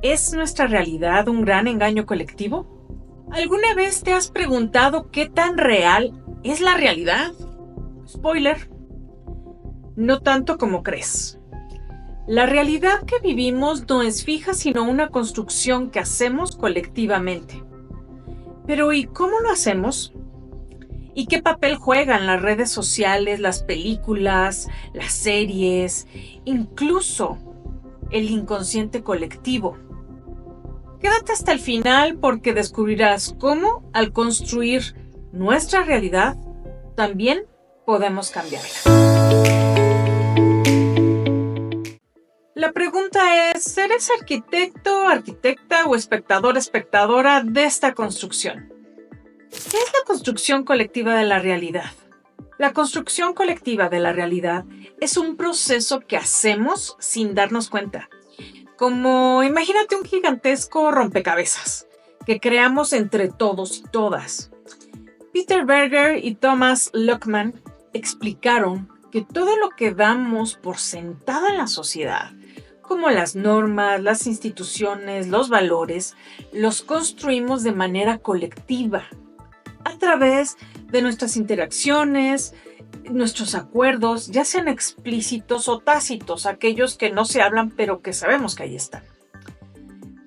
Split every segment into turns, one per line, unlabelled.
¿Es nuestra realidad un gran engaño colectivo? ¿Alguna vez te has preguntado qué tan real es la realidad? Spoiler, no tanto como crees. La realidad que vivimos no es fija, sino una construcción que hacemos colectivamente. Pero ¿y cómo lo hacemos? ¿Y qué papel juegan las redes sociales, las películas, las series, incluso el inconsciente colectivo? Quédate hasta el final porque descubrirás cómo, al construir nuestra realidad, también podemos cambiarla. La pregunta es, ¿eres arquitecto, arquitecta o espectador, espectadora de esta construcción? ¿Qué es la construcción colectiva de la realidad? La construcción colectiva de la realidad es un proceso que hacemos sin darnos cuenta. Como imagínate un gigantesco rompecabezas que creamos entre todos y todas. Peter Berger y Thomas Luckmann explicaron que todo lo que damos por sentado en la sociedad, como las normas, las instituciones, los valores, los construimos de manera colectiva, a través de nuestras interacciones, nuestros acuerdos, ya sean explícitos o tácitos, aquellos que no se hablan pero que sabemos que ahí están.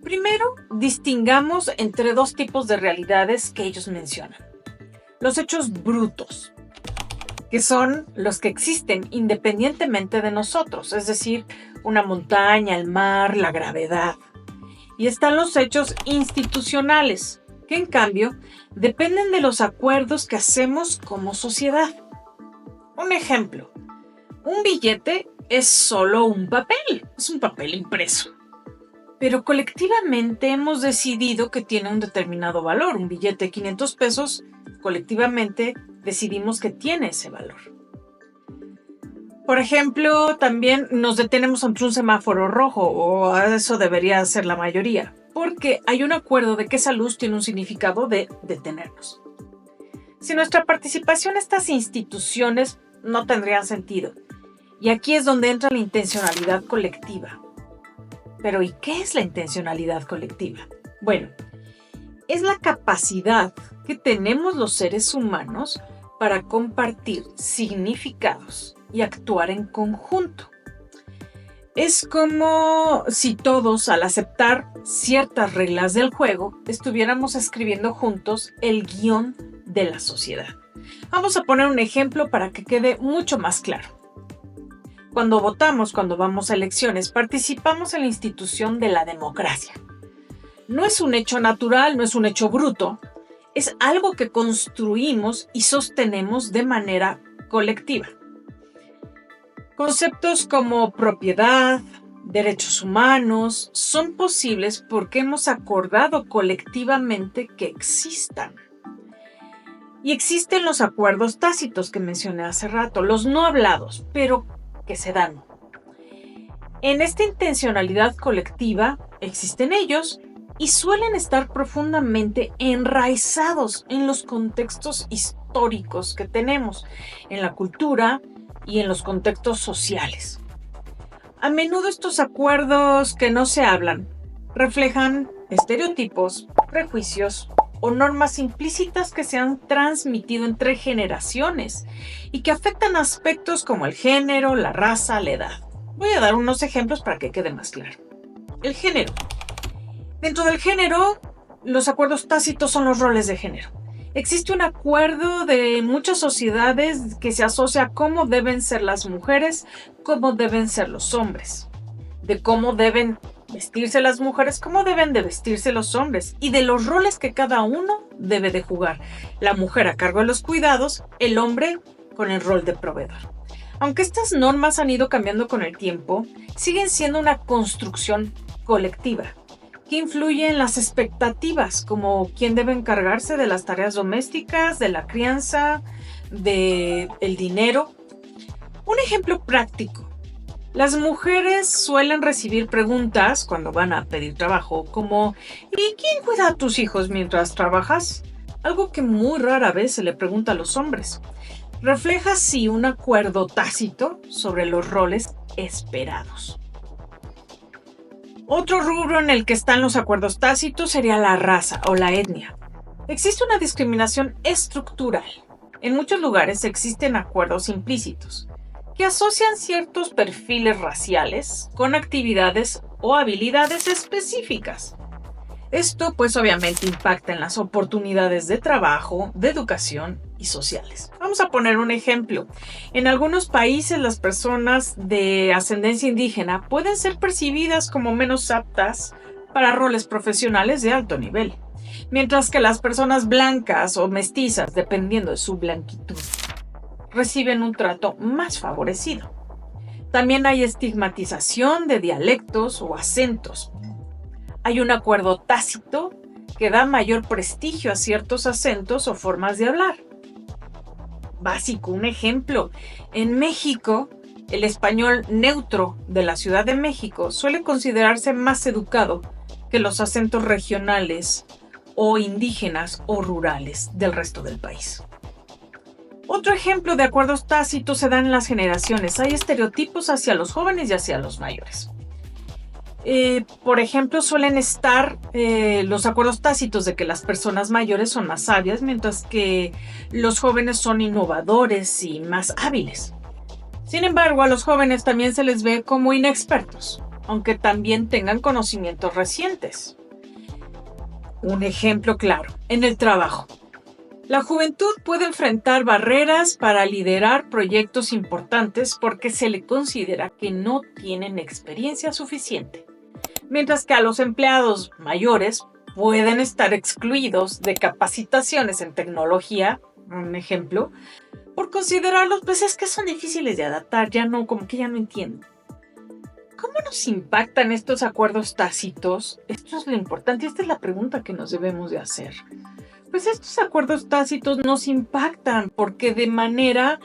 Primero, distingamos entre dos tipos de realidades que ellos mencionan. Los hechos brutos, que son los que existen independientemente de nosotros, es decir, una montaña, el mar, la gravedad. Y están los hechos institucionales, que en cambio dependen de los acuerdos que hacemos como sociedad. Un ejemplo, un billete es solo un papel, es un papel impreso. Pero colectivamente hemos decidido que tiene un determinado valor. Un billete de 500 pesos, colectivamente decidimos que tiene ese valor. Por ejemplo, también nos detenemos ante un semáforo rojo, o eso debería ser la mayoría, porque hay un acuerdo de que esa luz tiene un significado de detenernos. Sin nuestra participación, estas instituciones no tendrían sentido. Y aquí es donde entra la intencionalidad colectiva. Pero ¿y qué es la intencionalidad colectiva? Bueno, es la capacidad que tenemos los seres humanos para compartir significados y actuar en conjunto. Es como si todos, al aceptar ciertas reglas del juego, estuviéramos escribiendo juntos el guión de la sociedad. Vamos a poner un ejemplo para que quede mucho más claro. Cuando votamos, cuando vamos a elecciones, participamos en la institución de la democracia. No es un hecho natural, no es un hecho bruto, es algo que construimos y sostenemos de manera colectiva. Conceptos como propiedad, derechos humanos, son posibles porque hemos acordado colectivamente que existan. Y existen los acuerdos tácitos que mencioné hace rato, los no hablados, pero que se dan. En esta intencionalidad colectiva existen ellos y suelen estar profundamente enraizados en los contextos históricos que tenemos, en la cultura y en los contextos sociales. A menudo estos acuerdos que no se hablan reflejan estereotipos, prejuicios o normas implícitas que se han transmitido entre generaciones y que afectan aspectos como el género, la raza, la edad. Voy a dar unos ejemplos para que quede más claro. El género. Dentro del género, los acuerdos tácitos son los roles de género. Existe un acuerdo de muchas sociedades que se asocia a cómo deben ser las mujeres, cómo deben ser los hombres, de cómo deben vestirse las mujeres, cómo deben de vestirse los hombres y de los roles que cada uno debe de jugar. La mujer a cargo de los cuidados, el hombre con el rol de proveedor. Aunque estas normas han ido cambiando con el tiempo, siguen siendo una construcción colectiva que influye en las expectativas, como quién debe encargarse de las tareas domésticas, de la crianza, del dinero. Un ejemplo práctico. Las mujeres suelen recibir preguntas cuando van a pedir trabajo, como ¿y quién cuida a tus hijos mientras trabajas? Algo que muy rara vez se le pregunta a los hombres. Refleja así un acuerdo tácito sobre los roles esperados. Otro rubro en el que están los acuerdos tácitos sería la raza o la etnia. Existe una discriminación estructural. En muchos lugares existen acuerdos implícitos que asocian ciertos perfiles raciales con actividades o habilidades específicas. Esto pues obviamente impacta en las oportunidades de trabajo, de educación y sociales. Vamos a poner un ejemplo. En algunos países las personas de ascendencia indígena pueden ser percibidas como menos aptas para roles profesionales de alto nivel, mientras que las personas blancas o mestizas, dependiendo de su blanquitud, reciben un trato más favorecido. También hay estigmatización de dialectos o acentos. Hay un acuerdo tácito que da mayor prestigio a ciertos acentos o formas de hablar. Básico, un ejemplo. En México, el español neutro de la Ciudad de México suele considerarse más educado que los acentos regionales o indígenas o rurales del resto del país. Otro ejemplo de acuerdos tácitos se dan en las generaciones. Hay estereotipos hacia los jóvenes y hacia los mayores. Por ejemplo, suelen estar los acuerdos tácitos de que las personas mayores son más sabias, mientras que los jóvenes son innovadores y más hábiles. Sin embargo, a los jóvenes también se les ve como inexpertos, aunque también tengan conocimientos recientes. Un ejemplo claro, en el trabajo. La juventud puede enfrentar barreras para liderar proyectos importantes porque se le considera que no tienen experiencia suficiente, mientras que a los empleados mayores pueden estar excluidos de capacitaciones en tecnología, un ejemplo, por considerarlos, pues es que son difíciles de adaptar, como que ya no entienden. ¿Cómo nos impactan estos acuerdos tácitos? Esto es lo importante y esta es la pregunta que nos debemos de hacer. Pues estos acuerdos tácitos nos impactan porque de manera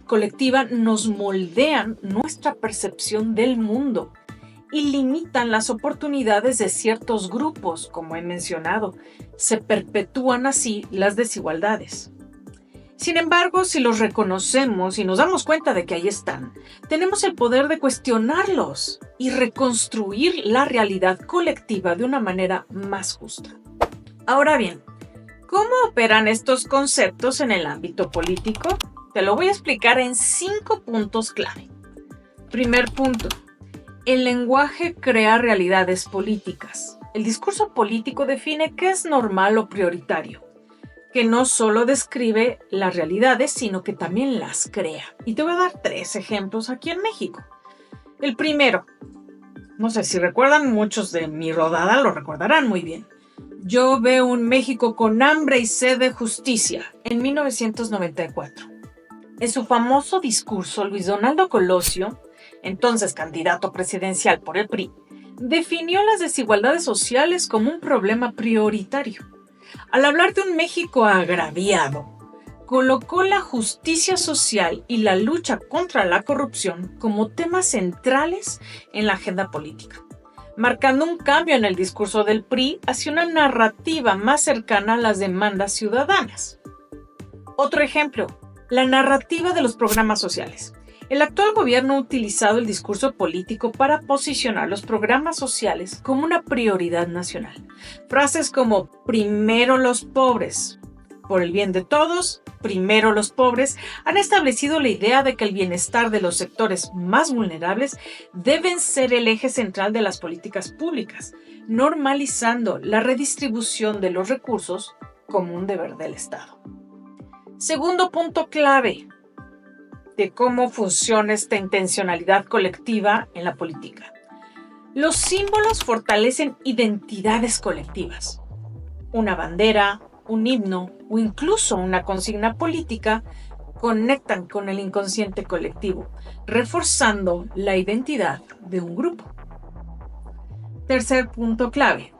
colectiva nos moldean nuestra percepción del mundo y limitan las oportunidades de ciertos grupos, como he mencionado. Se perpetúan así las desigualdades. Sin embargo, si los reconocemos y nos damos cuenta de que ahí están, tenemos el poder de cuestionarlos y reconstruir la realidad colectiva de una manera más justa. Ahora bien, ¿cómo operan estos conceptos en el ámbito político? Te lo voy a explicar en 5 puntos clave. Primer punto. El lenguaje crea realidades políticas. El discurso político define qué es normal o prioritario, que no solo describe las realidades, sino que también las crea. Y te voy a dar 3 ejemplos aquí en México. El primero, no sé si recuerdan, muchos de mi rodada lo recordarán muy bien. Yo veo un México con hambre y sed de justicia en 1994. En su famoso discurso, Luis Donaldo Colosio, entonces candidato presidencial por el PRI, definió las desigualdades sociales como un problema prioritario. Al hablar de un México agraviado, colocó la justicia social y la lucha contra la corrupción como temas centrales en la agenda política, marcando un cambio en el discurso del PRI hacia una narrativa más cercana a las demandas ciudadanas. Otro ejemplo, la narrativa de los programas sociales. El actual gobierno ha utilizado el discurso político para posicionar los programas sociales como una prioridad nacional. Frases como primero los pobres, por el bien de todos, primero los pobres, han establecido la idea de que el bienestar de los sectores más vulnerables deben ser el eje central de las políticas públicas, normalizando la redistribución de los recursos como un deber del Estado. Segundo punto clave de cómo funciona esta intencionalidad colectiva en la política. Los símbolos fortalecen identidades colectivas. Una bandera, un himno o incluso una consigna política conectan con el inconsciente colectivo, reforzando la identidad de un grupo. Tercer punto clave.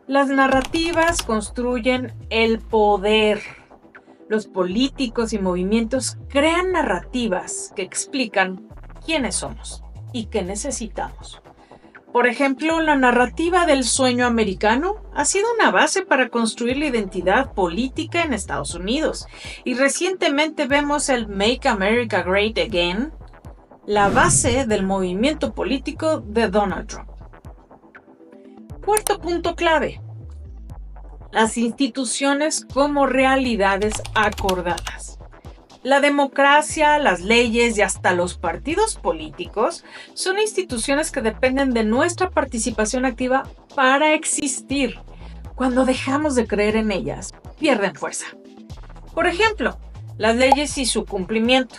Las narrativas construyen el poder. Los políticos y movimientos crean narrativas que explican quiénes somos y qué necesitamos. Por ejemplo, la narrativa del sueño americano ha sido una base para construir la identidad política en Estados Unidos. Y recientemente vemos el Make America Great Again, la base del movimiento político de Donald Trump. Cuarto punto clave: las instituciones como realidades acordadas. La democracia, las leyes y hasta los partidos políticos son instituciones que dependen de nuestra participación activa para existir. Cuando dejamos de creer en ellas, pierden fuerza. Por ejemplo, las leyes y su cumplimiento.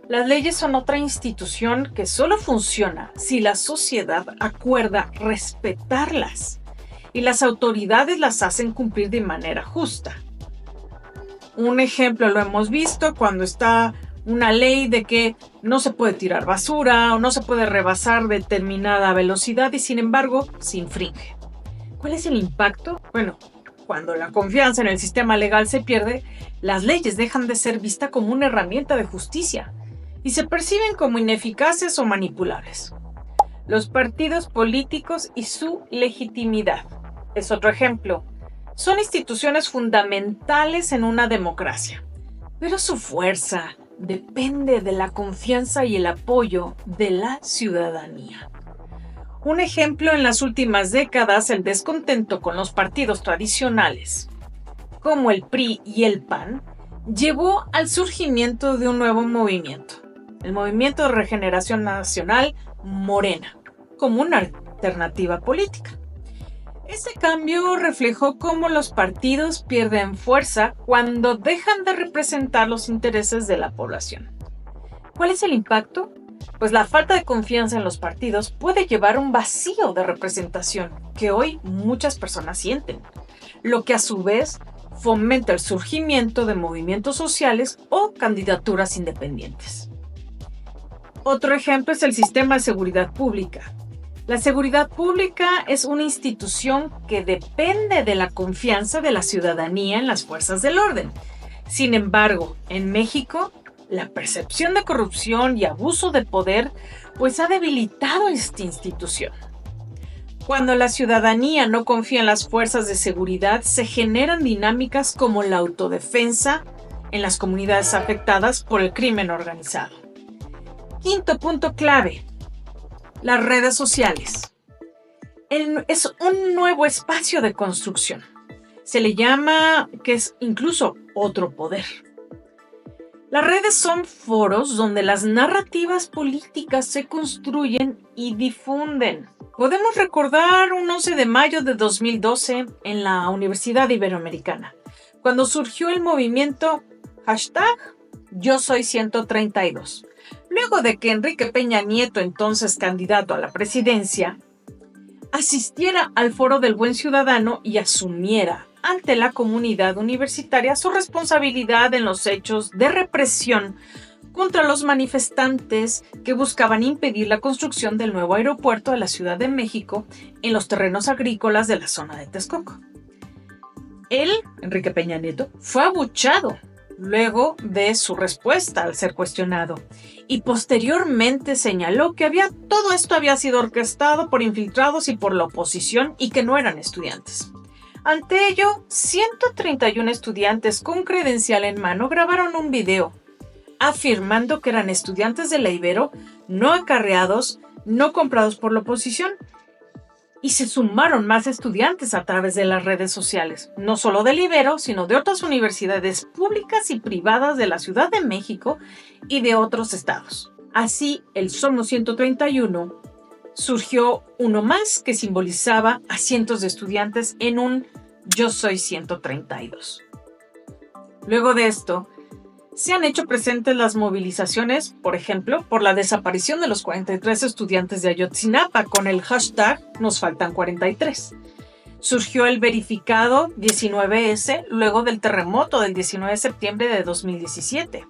Las leyes son otra institución que solo funciona si la sociedad acuerda respetarlas y las autoridades las hacen cumplir de manera justa. Un ejemplo lo hemos visto cuando está una ley de que no se puede tirar basura o no se puede rebasar determinada velocidad y sin embargo se infringe. ¿Cuál es el impacto? Bueno, cuando la confianza en el sistema legal se pierde, las leyes dejan de ser vistas como una herramienta de justicia y se perciben como ineficaces o manipulables. Los partidos políticos y su legitimidad es otro ejemplo. Son instituciones fundamentales en una democracia, pero su fuerza depende de la confianza y el apoyo de la ciudadanía. Un ejemplo en las últimas décadas, el descontento con los partidos tradicionales, como el PRI y el PAN, llevó al surgimiento de un nuevo movimiento, el Movimiento de Regeneración Nacional Morena, como una alternativa política. Ese cambio reflejó cómo los partidos pierden fuerza cuando dejan de representar los intereses de la población. ¿Cuál es el impacto? Pues la falta de confianza en los partidos puede llevar a un vacío de representación que hoy muchas personas sienten, lo que a su vez fomenta el surgimiento de movimientos sociales o candidaturas independientes. Otro ejemplo es el sistema de seguridad pública. La seguridad pública es una institución que depende de la confianza de la ciudadanía en las fuerzas del orden. Sin embargo, en México, la percepción de corrupción y abuso de poder pues ha debilitado esta institución. Cuando la ciudadanía no confía en las fuerzas de seguridad, se generan dinámicas como la autodefensa en las comunidades afectadas por el crimen organizado. Quinto punto clave: las redes sociales. Es un nuevo espacio de construcción. Se le llama que es incluso otro poder. Las redes son foros donde las narrativas políticas se construyen y difunden. Podemos recordar un 11 de mayo de 2012 en la Universidad Iberoamericana, cuando surgió el movimiento #YoSoy132. Luego de que Enrique Peña Nieto, entonces candidato a la presidencia, asistiera al Foro del Buen Ciudadano y asumiera ante la comunidad universitaria su responsabilidad en los hechos de represión contra los manifestantes que buscaban impedir la construcción del nuevo aeropuerto de la Ciudad de México en los terrenos agrícolas de la zona de Texcoco. Él, Enrique Peña Nieto, fue abuchado luego de su respuesta al ser cuestionado y posteriormente señaló que todo esto había sido orquestado por infiltrados y por la oposición y que no eran estudiantes. Ante ello, 131 estudiantes con credencial en mano grabaron un video afirmando que eran estudiantes de la Ibero, no acarreados, no comprados por la oposición. Y se sumaron más estudiantes a través de las redes sociales, no solo del Ibero, sino de otras universidades públicas y privadas de la Ciudad de México y de otros estados. Así, el Somos 131 surgió uno más que simbolizaba a cientos de estudiantes en un Yo Soy 132. Luego de esto, se han hecho presentes las movilizaciones, por ejemplo, por la desaparición de los 43 estudiantes de Ayotzinapa con el hashtag Nos Faltan 43. Surgió el verificado 19S luego del terremoto del 19 de septiembre de 2017.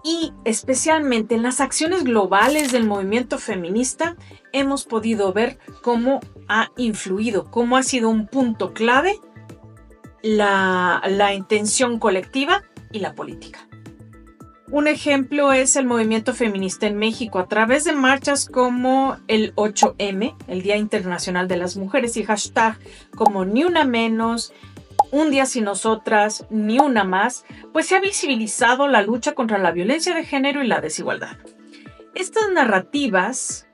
Y especialmente en las acciones globales del movimiento feminista hemos podido ver cómo ha influido, cómo ha sido un punto clave la intención colectiva y la política. Un ejemplo es el movimiento feminista en México a través de marchas como el 8M, el Día Internacional de las Mujeres, y hashtag como Ni Una Menos, Un Día Sin Nosotras, Ni Una Más, pues se ha visibilizado la lucha contra la violencia de género y la desigualdad. Estas narrativas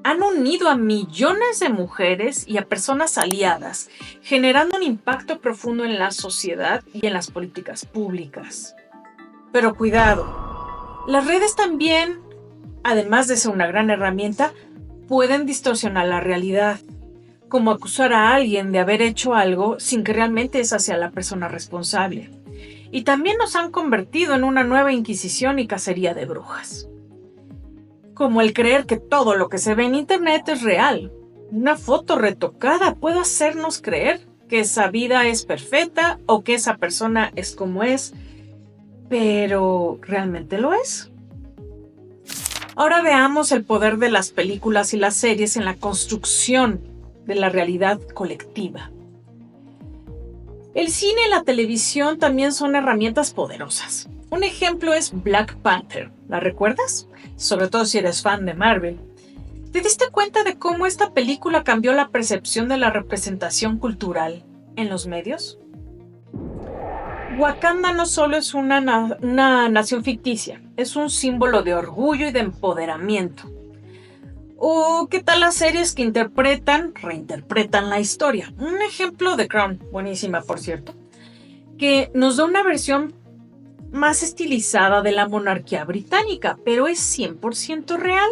han unido a millones de mujeres y a personas aliadas, generando un impacto profundo en la sociedad y en las políticas públicas. Pero cuidado, las redes también, además de ser una gran herramienta, pueden distorsionar la realidad, como acusar a alguien de haber hecho algo sin que realmente esa sea la persona responsable. Y también nos han convertido en una nueva inquisición y cacería de brujas. Como el creer que todo lo que se ve en internet es real. Una foto retocada puede hacernos creer que esa vida es perfecta o que esa persona es como es, pero ¿realmente lo es? Ahora veamos el poder de las películas y las series en la construcción de la realidad colectiva. El cine y la televisión también son herramientas poderosas. Un ejemplo es Black Panther. ¿La recuerdas? Sobre todo si eres fan de Marvel. ¿Te diste cuenta de cómo esta película cambió la percepción de la representación cultural en los medios? Wakanda no solo es una nación ficticia, es un símbolo de orgullo y de empoderamiento. ¿O qué tal las series que reinterpretan la historia? Un ejemplo de Crown, buenísima por cierto, que nos da una versión más estilizada de la monarquía británica, pero es 100% real.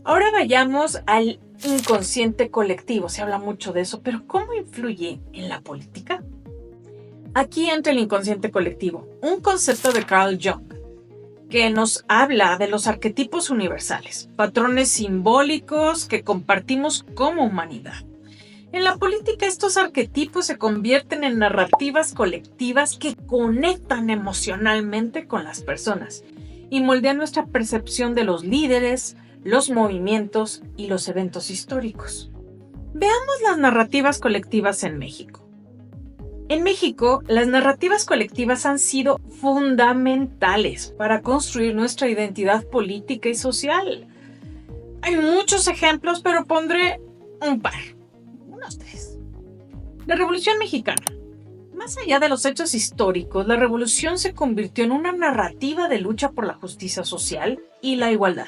Ahora vayamos al inconsciente colectivo, se habla mucho de eso, pero ¿cómo influye en la política? Aquí entra el inconsciente colectivo, un concepto de Carl Jung, que nos habla de los arquetipos universales, patrones simbólicos que compartimos como humanidad. En la política estos arquetipos se convierten en narrativas colectivas que conectan emocionalmente con las personas y moldean nuestra percepción de los líderes, los movimientos y los eventos históricos. Veamos las narrativas colectivas en México. En México, las narrativas colectivas han sido fundamentales para construir nuestra identidad política y social. Hay muchos ejemplos, pero pondré un par, unos 3. La Revolución Mexicana. Más allá de los hechos históricos, la revolución se convirtió en una narrativa de lucha por la justicia social y la igualdad.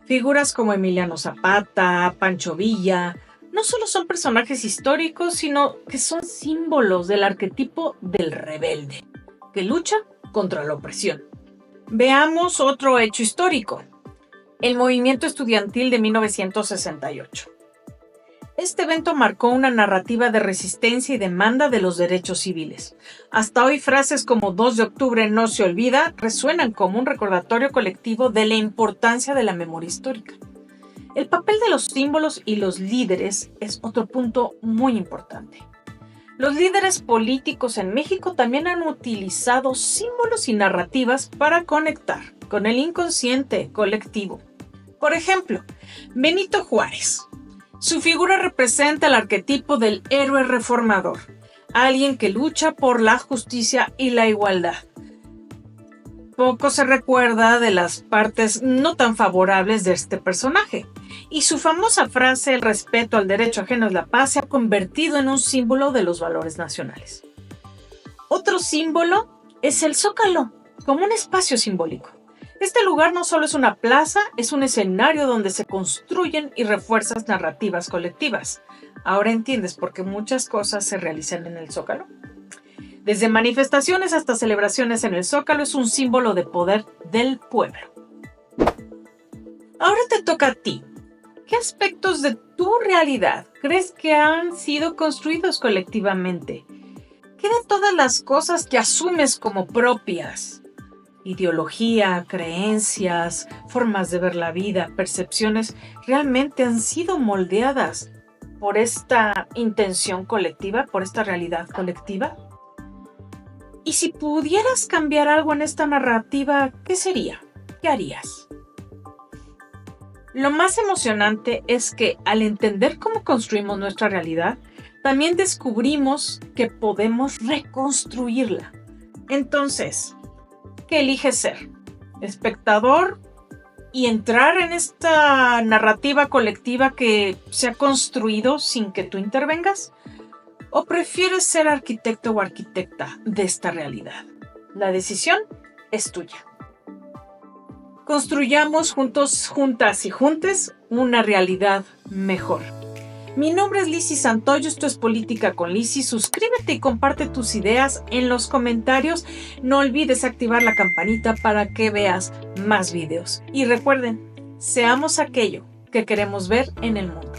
Figuras como Emiliano Zapata, Pancho Villa, no solo son personajes históricos, sino que son símbolos del arquetipo del rebelde, que lucha contra la opresión. Veamos otro hecho histórico, el movimiento estudiantil de 1968. Este evento marcó una narrativa de resistencia y demanda de los derechos civiles. Hasta hoy frases como 2 de octubre no se olvida resuenan como un recordatorio colectivo de la importancia de la memoria histórica. El papel de los símbolos y los líderes es otro punto muy importante. Los líderes políticos en México también han utilizado símbolos y narrativas para conectar con el inconsciente colectivo. Por ejemplo, Benito Juárez. Su figura representa el arquetipo del héroe reformador, alguien que lucha por la justicia y la igualdad. Poco se recuerda de las partes no tan favorables de este personaje, y su famosa frase "el respeto al derecho ajeno es la paz" se ha convertido en un símbolo de los valores nacionales. Otro símbolo es el Zócalo, como un espacio simbólico. Este lugar no solo es una plaza, es un escenario donde se construyen y refuerzan narrativas colectivas. ¿Ahora entiendes por qué muchas cosas se realizan en el Zócalo? Desde manifestaciones hasta celebraciones en el Zócalo es un símbolo de poder del pueblo. Ahora te toca a ti. ¿Qué aspectos de tu realidad crees que han sido construidos colectivamente? ¿Qué de todas las cosas que asumes como propias? Ideología, creencias, formas de ver la vida, percepciones, realmente han sido moldeadas por esta intención colectiva, por esta realidad colectiva. Y si pudieras cambiar algo en esta narrativa, ¿qué sería? ¿Qué harías? Lo más emocionante es que al entender cómo construimos nuestra realidad, también descubrimos que podemos reconstruirla. Entonces, ¿qué eliges ser? ¿Espectador y entrar en esta narrativa colectiva que se ha construido sin que tú intervengas? ¿O prefieres ser arquitecto o arquitecta de esta realidad? La decisión es tuya. Construyamos juntos, juntas y juntes una realidad mejor. Mi nombre es Lizzy Santoyo, esto es Política con Lizzy. Suscríbete y comparte tus ideas en los comentarios. No olvides activar la campanita para que veas más videos. Y recuerden, seamos aquello que queremos ver en el mundo.